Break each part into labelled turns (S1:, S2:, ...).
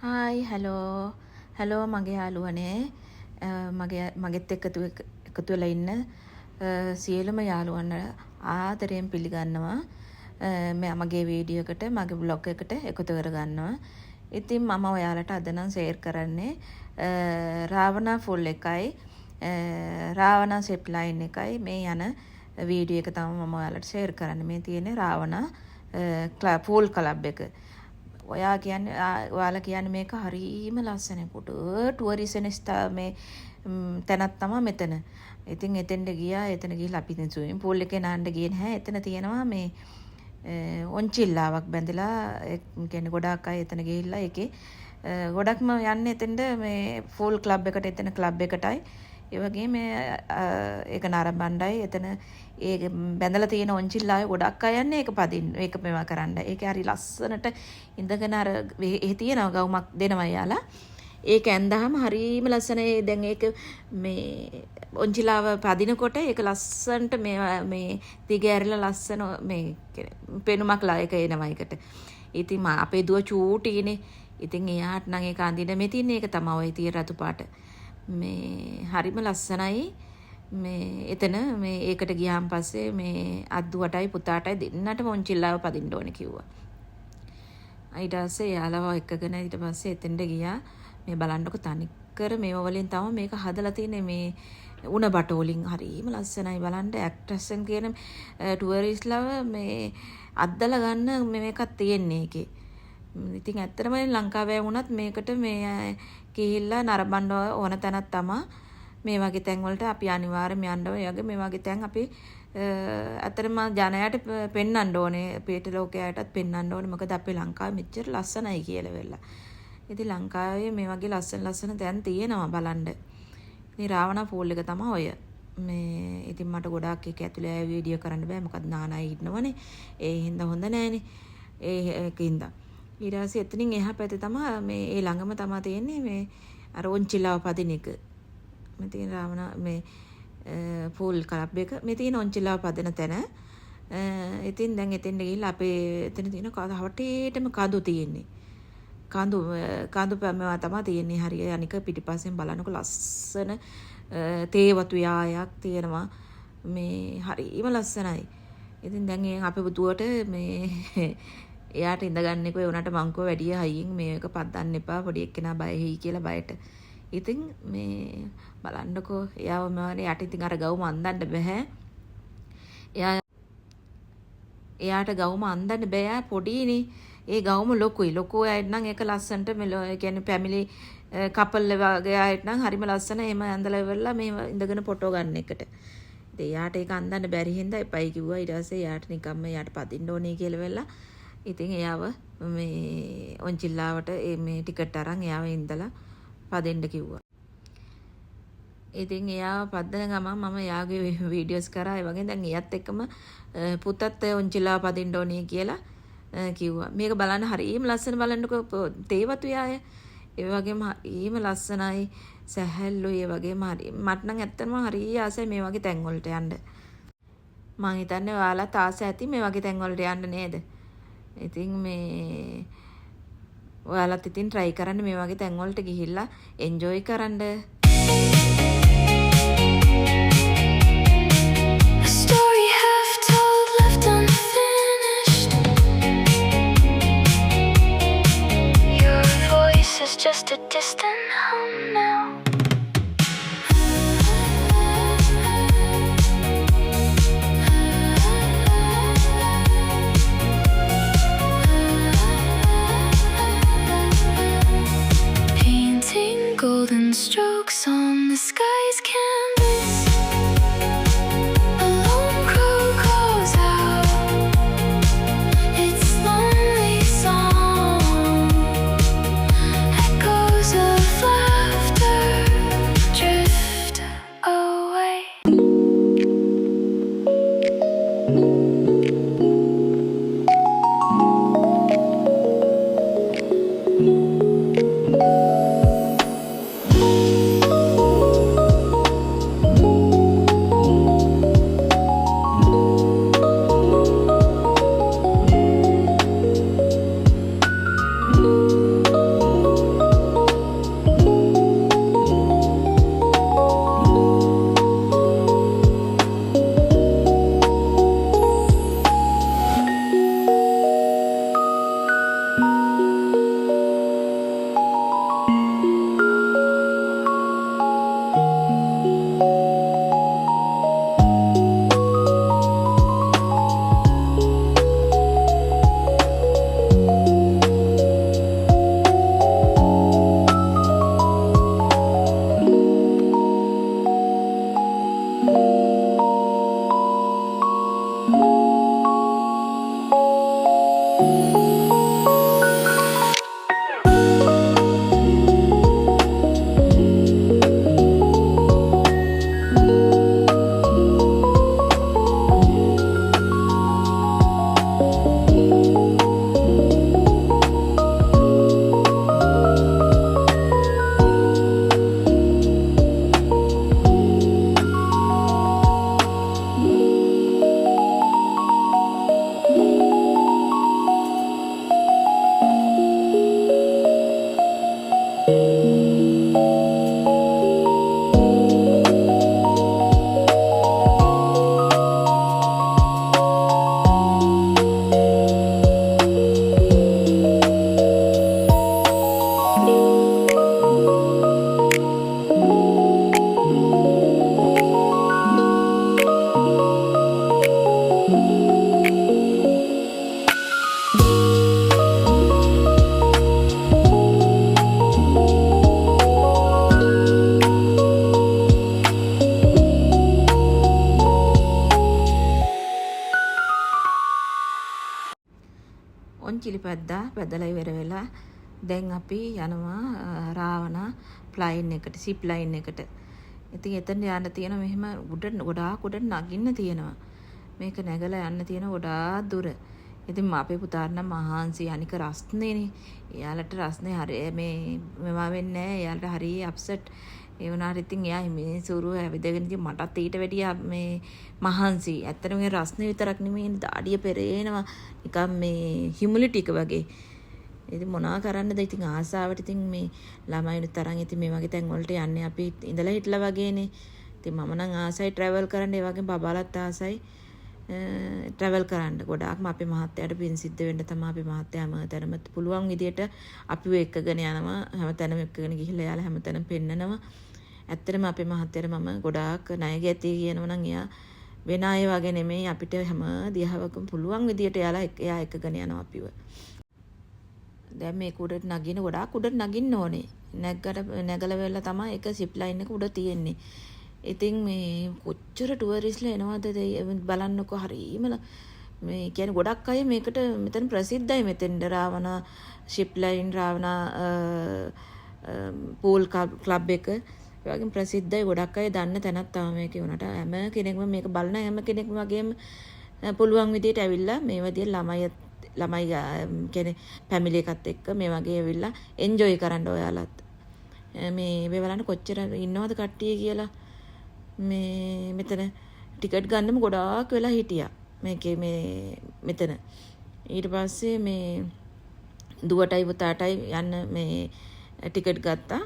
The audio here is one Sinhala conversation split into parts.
S1: හායි හැලෝ මගේ යාළුවනේ මගෙත් එකතු වෙලා ඉන්න සියලුම යාළුවන් ආදරයෙන් පිළිගන්නවා මගේ වීඩියෝ එකට මගේ බ්ලොග් එකට එකතු කරගන්නවා. ඉතින් මම ඔයාලට අද නම් ෂෙයාර් කරන්නේ රාවණා ෆුල් එකයි රාවණා සෙප් ලයින් එකයි මේ යන වීඩියෝ එක තමයි මම ඔයාලට ෂෙයාර් කරන්නේ. මේ තියෙන්නේ රාවණා ෆුල් ක්ලබ් එක. ඔයාලා කියන්නේ මේක හරීම ලස්සන පුටු ටුවරිසම් මේ තැනක් තමයි මෙතන. ඉතින් එතෙන්ට ගියා. එතන ගිහලා අපි ඉතින් ස්විමින් pool එකේ නාන්න ගියේ නැහැ. එතන තියෙනවා මේ ඔන්චිල්ලාවක් බැඳලා කියන්නේ ගොඩාක් අය එතන ගිහිල්ලා ඒකේ ගොඩක්ම යන්නේ එතෙන්ට මේ ෆුල් ක්ලබ් එකට එතන ක්ලබ් එකටයි. ඒ වගේම ඒක නරඹන්නයි එතන ඒ බැඳලා තියෙන ඔන්චිල්ලාවේ ගොඩක් අය යන්නේ ඒක පදින්න ඒක මේවා කරන්න. ඒක හරි ලස්සනට ඉඳගෙන අර ඒ තියෙනවා ගවුමක් දෙනවා යාලා. ඒක ඇඳහම හරිම ලස්සනයි. දැන් ඒක මේ ඔන්චිලාව පදිනකොට ඒක ලස්සනට මේ දිග ඇරිලා ලස්සන මේ පෙනුමක් ලා ඒක එනවා ඒකට. ඉතින් අපේ දුව චූටිනේ. ඉතින් එයාට නම් ඒක අඳින්න මේ තියෙන ඒක තමයි ඔය තියෙන රතු පාට. මේ හරිම ලස්සනයි. මේ එතන මේ ඒකට ගියාන් පස්සේ මේ අද්දුවටයි පුතාටයි දෙන්නටම ඔන්චිල්ලාව පදින්න ඕනේ කිව්වා. ඊට පස්සේ යාළුවා එක්කගෙන ඊට පස්සේ එතෙන්ට ගියා. මේ බලන්නකො තනිකර මේව වලින් තමයි මේක හදලා තියෙන්නේ. මේ උණ බට වලින් හරිම ලස්සනයි. බලන්න ඇක්ට්‍රස්න් කියන ටුවරිස්ට්ලව මේ අද්දලා ගන්න මේකක් තියෙන්නේ ඒකේ. ඉතින් ඇත්තටම ලංකාවේ වුණත් මේකට මේ ගිහිල්ලා නරඹන්න ඕන තැනක් තමයි මේ වගේ තැන් වලට අපි අනිවාර්යයෙන්ම යන්න ඕනේ. ඒ වගේ මේ වගේ තැන් අපි ඇත්තටම ජනයාට පෙන්වන්න ඕනේ. පිට ලෝකයාටත් පෙන්වන්න ඕනේ. මොකද අපේ ලංකාවේ මෙච්චර ලස්සනයි කියලා වෙලා. ඉතින් ලංකාවේ මේ වගේ ලස්සන තැන් තියෙනවා බලන්න. ඉතින් රාවණා පූල් එක තමයි ඔය. මේ ඉතින් මට ගොඩාක් ඒක ඇතුලේ වීඩියෝ කරන්න බෑ. මොකද නානයි ඉන්නවනේ. ඒ හින්දා හොඳ නෑනේ. ඒකින්ද ඊට පස්සේ එතනින් එහා පැත්තේ තමයි මේ ඒ ළඟම තමයි තියෙන්නේ මේ අර ඔන්චිලාව පදින එක. මේ තියෙන රාවණා මේ ෆුල් ක්ලබ් එක. මේ තියෙන ඔන්චිලාව පදින තැන. ඉතින් දැන් එතෙන්ට ගිහිල්ලා අපේ එතන තියෙන කවටේටම කඳු තියෙන්නේ. කඳු පැමවා තමයි තියෙන්නේ. හරිය අනික පිටිපස්සෙන් බලනකොට ලස්සන තේ වතු යායක් තියෙනවා. මේ හරිම ලස්සනයි. ඉතින් දැන් අපේ බුදුවට මේ එයාට ඉඳගන්නේකෝ ඒ උනට මං කෝ වැඩි හයියෙන් මේක පද්දන්න එපා පොඩි එක්කෙනා බය වෙයි කියලා බයට. ඉතින් මේ බලන්නකෝ එයාව මවනේ යට ඉතින් අර ගවුම අන්දන්න බෑ. එයාට ගවුම අන්දන්න බෑ පොඩිනේ. ඒ ගවුම ලොකුයි. ලොකු අයට නම් ඒක ලස්සනට ඒ කියන්නේ ෆැමිලි කපල් වගේ අයට නම් හරිම ලස්සන එහෙම ඇඳලා ඉවරලා මේ ඉඳගෙන ෆොටෝ ගන්න එකට. ඉතින් එයාට ඒක අන්දන්න බැරි හින්දා එපයි කිව්වා. ඊට පස්සේ එයාට නිකම්ම එයාට පදින්න ඕනේ කියලා වෙලා ඉතින් එයාව මේ ඔන්චිල්ලාවට මේ ටිකට් අරන් එයාව ඉඳලා පදින්න කිව්වා. ඉතින් එයාව පදන ගමන් මම එයාගේ වීඩියෝස් කරා. ඒ වගේ දැන් එයත් එක්කම පුතත් ඔන්චිල්ලාව පදින්න ඕනේ කියලා කිව්වා. මේක බලන්න හරිම ලස්සන බලන්නකෝ තේවතු යාය. ඒ වගේම හරිම ලස්සනයි සැහැල්ලුයි. ඒ වගේම හරි මට නම් ඇත්තටම හරිය ආසයි මේ වගේ තැන් වලට යන්න. මං හිතන්නේ ඔයාලත් ආස ඇති මේ වගේ තැන් වලට යන්න නේද? ඉතින් මේ ඔයාලත් ඉතින් try කරන්න මේ වගේ තැන් වලට ගිහිල්ලා enjoy කරන්න.
S2: Just a distant hum now. Painting golden strokes on the sky's canvas. A lone crow calls out its lonely song. Echoes of laughter
S1: වැදලා ඉවර වෙලා දැන් අපි යනවා රාවණා ප්ලයින් එකට සිප් ලයින් එකට. ඉතින් එතන යන්න තියෙන මෙහෙම ගොඩාක් උඩ නගින්න තියෙනවා. මේක නැගලා යන්න තියෙන ගොඩාක් දුර. ඉතින් අපේ පුතාට නම් මහන්සි අනික රස්නේනේ. එයාලට රස්නේ හරි මේවා වෙන්නේ නැහැ. එයාලට හරි අප්සෙට්. ඒ වුණාට ඉතින් එයා මේ සුරු ඇවිදගෙන ඉතින් මටත් ඊට වැඩිය මේ මහන්සි. ඇත්තටම මේ රස්නේ විතරක් නෙමෙයි දාඩිය පෙරේනවා. නිකන් මේ හියුමිලිටි එක වගේ. ඉතින් මොනවා කරන්නද ඉතින් ආසාවට ඉතින් මේ ළමයිනුත් තරම් ඉතින් මේ වගේ තැන් වලට යන්නේ අපි ඉඳලා හිටලා වගේනේ. ඉතින් මම නම් ආසයි ට්‍රැවල් කරන්න. ඒ වගේම බබාලත් ආසයි ට්‍රැවල් කරන්න. ගොඩාක්ම අපේ මහත්තයාට පින් සිද්ධ වෙන්න තමයි අපි මහත්තයා හැමතැනම පුළුවන් විදියට අපිව එක්කගෙන යනවා. හැමතැනම එක්කගෙන ගිහිල්ලා යාලා හැමතැනම පෙන්නනවා. ඇත්තටම අපේ මහත්තයාට මම ගොඩාක් ණය ගැති කියනවා නම් එයා වෙන අය වගේ නෙමෙයි අපිට හැම දිහාවකම පුළුවන් විදියට එයා එක්කගෙන යනවා අපිව. දැන් මේක උඩට නගින ගොඩාක් උඩට නගින්න ඕනේ. නැගලා වෙලා තමයි ඒක සිප් ලයින් එක උඩ තියෙන්නේ. ඉතින් මේ කොච්චර ටුවරිස්ට්ලා එනවද බලන්නකෝ හරීම මේ කියන්නේ ගොඩක් අය මේකට මෙතන ප්‍රසිද්ධයි මෙතෙන් Ravana sheep line Ravana pool club එක ඒ වගේම ප්‍රසිද්ධයි ගොඩක් අය දන්න තැනක් තමයි මේකේ උනට හැම කෙනෙක්ම මේක බලන හැම කෙනෙක්ම වගේම පුළුවන් විදියට ඇවිල්ලා මේ වගේ ළමයි කියන්නේ ෆැමිලි එකත් එක්ක මේ වගේ ඇවිල්ලා එන්ජොයි කරන්න ඔයාලත් මේ බලන්න කොච්චර ඉන්නවද කට්ටිය කියලා මේ මෙතන ටිකට් ගන්නම ගොඩාක් වෙලා හිටියා මේකේ මේ මෙතන ඊට පස්සේ මේ දුවටයි පුතාටයි යන්න මේ ටිකට් ගත්තා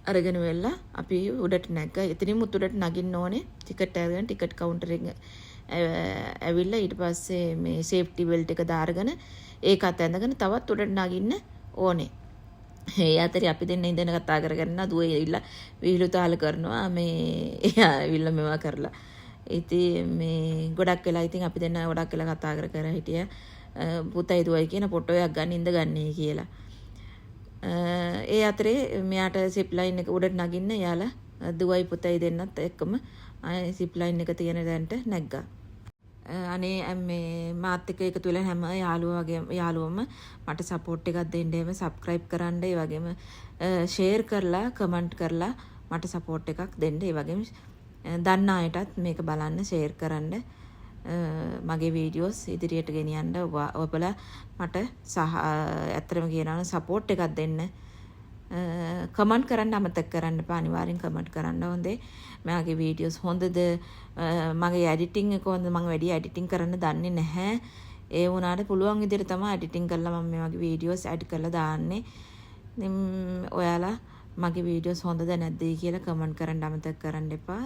S1: අරගෙන වෙලා අපි උඩට නැග්ගා එතනින් උඩට නගින්න ඕනේ ටිකට් අරගෙන ටිකට් කවුන්ටර් එක ඇවිල්ලා ඊට පස්සේ මේ සේෆ්ටි බෙල්ට් එක දාගෙන ඒකත් ඇඳගෙන තවත් උඩට නගින්න ඕනේ. ඒ අතරේ අපි දෙන්න ඉඳන් කතා කරගෙන දුව ඇවිල්ලා විහිළු තාල කරනවා මේ එයා ඇවිල්ලා මේවා කරලා. ඉතින් මේ ගොඩක් වෙලා ඉතින් අපි දෙන්න ගොඩක් වෙලා කතා කර හිටියා. පුතයි දුවයි කියන ෆොටෝ එකක් ගන්න ඉඳ ගන්නයි කියලා. ඒ අතරේ මෙයාට සිප් ලයින් එක උඩට නගින්න යාලා දුවයි පුතයි දෙන්නත් එක්කම ආයේ සිප් ලයින් එක තියෙන තැනට නැග්ගා. අනේ මේ මාත් එක්ක එකතු වෙලා හැම යාළුවම මට සපෝට් එකක් දෙන්න එහෙම සබ්ස්ක්‍රයිබ් කරන්න ඒ වගේම ෂෙයාර් කරලා කමෙන්ට් කරලා මට සපෝට් එකක් දෙන්න ඒ වගේම දන්න අයටත් මේක බලන්න ෂෙයාර් කරන්න මගේ වීඩියෝස් ඉදිරියට ගෙනියන්න ඔබලා මට ඇත්තටම කියනවා නම් සපෝට් එකක් දෙන්න කමෙන්ට් කරන්න අමතක කරන්න එපා අනිවාර්යෙන් කමෙන්ට් කරන්න හොඳේ මගේ වීඩියෝස් හොඳද මගේ එඩිටින් එක හොඳ මම වැඩි එඩිටින් කරන්න දන්නේ නැහැ ඒ වුණාට පුළුවන් විදිහට තමයි එඩිටින් කරලා මම මේ වගේ වීඩියෝස් එඩ් කරලා දාන්නේ ඉතින් ඔයාලා මගේ වීඩියෝස් හොඳද නැද්ද කියලා කමෙන්ට් කරන්න අමතක කරන්න එපා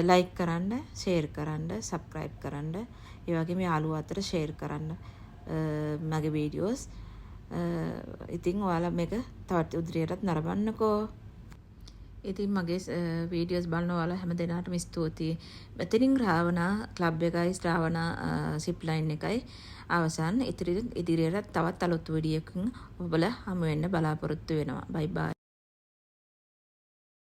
S1: ලයික් කරන්න ෂෙයාර් කරන්න සබ්ස්ක්‍රයිබ් කරන්න ඒ වගේම යාළුවෝ අතර ෂෙයාර් කරන්න මගේ වීඩියෝස් ඉතින් ඔයාලා මේක තවත් උදේටත් නරඹන්නකෝ. ඉතින් මගේ වීඩියෝස් බලන ඔයාලා හැම දිනකටම ස්තුතියි. මෙතනින් රාවණා ක්ලබ් එකයි රාවණා සිප් ලයින් එකයි අවසන්. ඉදිරියට තවත් අලුත් වීඩියෝ එකකින් ඔබලා හමු වෙන්න බලාපොරොත්තු වෙනවා. බයි බයි.